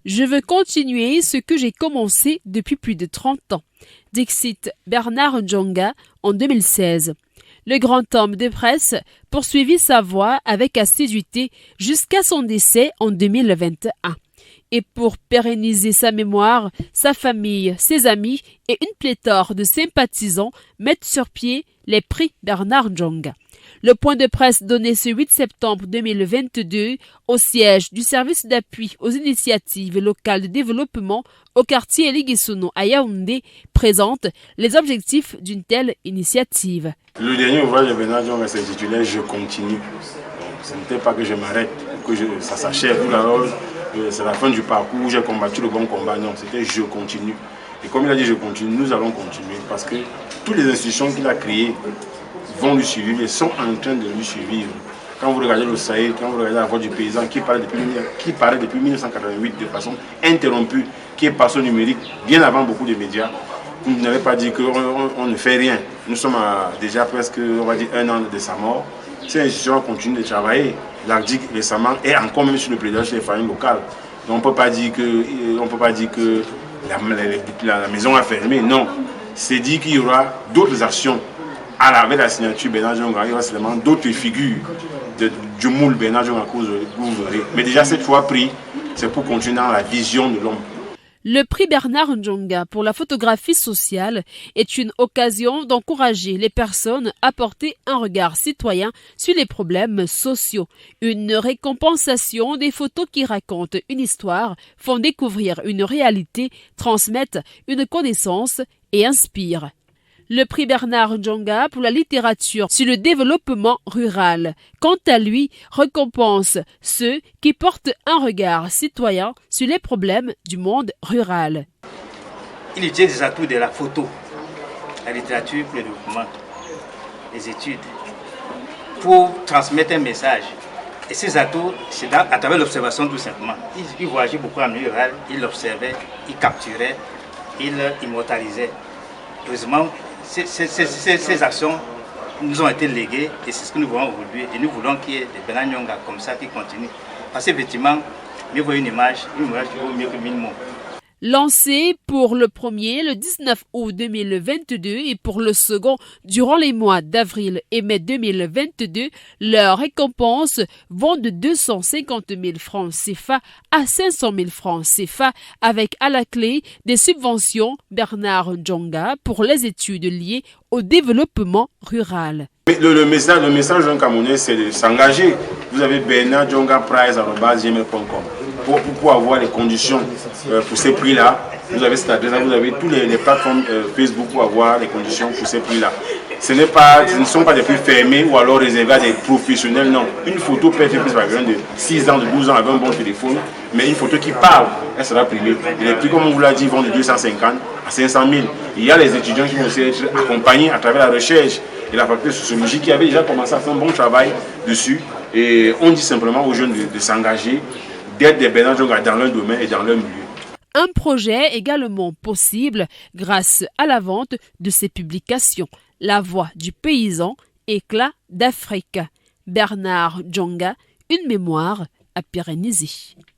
Je veux continuer ce que j'ai commencé depuis plus de 30 ans. Dixit Bernard Djonga en 2016. Le grand homme de presse poursuivit sa voie avec assiduité jusqu'à son décès en 2021. Et pour pérenniser sa mémoire, sa famille, ses amis et une pléthore de sympathisants mettent sur pied les prix Bernard Djonga. Le point de presse donné ce 8 septembre 2022 au siège du service d'appui aux initiatives locales de développement au quartier Eligui-Sono à Yaoundé présente les objectifs d'une telle initiative. Le dernier ouvrage de Bernard Djonga s'intitulait « Je continue ». Donc, ce n'était pas que je m'arrête, que ça s'achève. C'est la fin du parcours, j'ai combattu le bon combat. Non, c'était « Je continue ». Et comme il a dit « Je continue », nous allons continuer parce que toutes les institutions qu'il a créées vont lui suivre et sont en train de lui suivre. Quand vous regardez le Sahel, quand vous regardez la Voix du paysan qui parlait depuis 1988 de façon interrompue, qui est passé au numérique bien avant beaucoup de médias, vous n'avez pas dit qu'on ne fait rien. Nous sommes déjà presque, on va dire, 1 an de sa mort. Ces institutions continuent de travailler. L'ARDIC récemment est encore même sur le plaidoyer chez les familles locales. Donc on ne peut pas dire que la maison a fermé. Non, c'est dit qu'il y aura d'autres actions. Avec la signature Bernard Djonga, il y aura seulement d'autres figures du moule Bernard Djonga que vous verrez. Mais déjà cette fois pris, c'est pour continuer dans la vision de l'homme. Le prix Bernard Djonga pour la photographie sociale est une occasion d'encourager les personnes à porter un regard citoyen sur les problèmes sociaux. Une récompensation des photos qui racontent une histoire, font découvrir une réalité, transmettent une connaissance et inspirent. Le prix Bernard Djonga pour la littérature sur le développement rural, quant à lui, récompense ceux qui portent un regard citoyen sur les problèmes du monde rural. Il utilise des atouts de la photo, la littérature pour le développement, les études, pour transmettre un message. Et ces atouts, c'est à travers l'observation tout simplement. Il voyageait beaucoup en milieu rural, il observait, il capturait, il immortalisait. Heureusement, ces actions nous ont été léguées et c'est ce que nous voulons aujourd'hui. Et nous voulons qu'il y ait des Bernard Djonga comme ça qui continuent. Parce qu'effectivement, mieux vaut une image vaut mieux que 1000 mots. Lancé pour le premier le 19 août 2022 et pour le second durant les mois d'avril et mai 2022, leurs récompenses vont de 250 000 francs CFA à 500 000 francs CFA avec à la clé des subventions Bernard Djonga pour les études liées au développement rural. Le message d'un Camerounais, c'est de s'engager. Vous avez Bernard Djonga prize@gmail.com pour avoir les conditions pour ces prix-là. Vous avez cette adresse, vous avez toutes les plateformes Facebook pour avoir les conditions pour ces prix-là. Ce ne sont pas des prix fermés ou alors réservés à des professionnels, non. Une photo peut être prise par quelqu'un de 6 ans, de 12 ans avec un bon téléphone, mais une photo qui parle, elle sera privée. Et les prix, comme on vous l'a dit, vont de 250 à 500 000. Il y a les étudiants qui vont aussi être accompagnés à travers la recherche et la faculté de sociologie qui avait déjà commencé à faire un bon travail dessus. Et on dit simplement aux jeunes de s'engager, d'être des Bernard Djonga dans leur domaine et dans leur milieu. Un projet également possible grâce à la vente de ses publications. La voix du paysan, éclat d'Afrique. Bernard Djonga, une mémoire à pérenniser.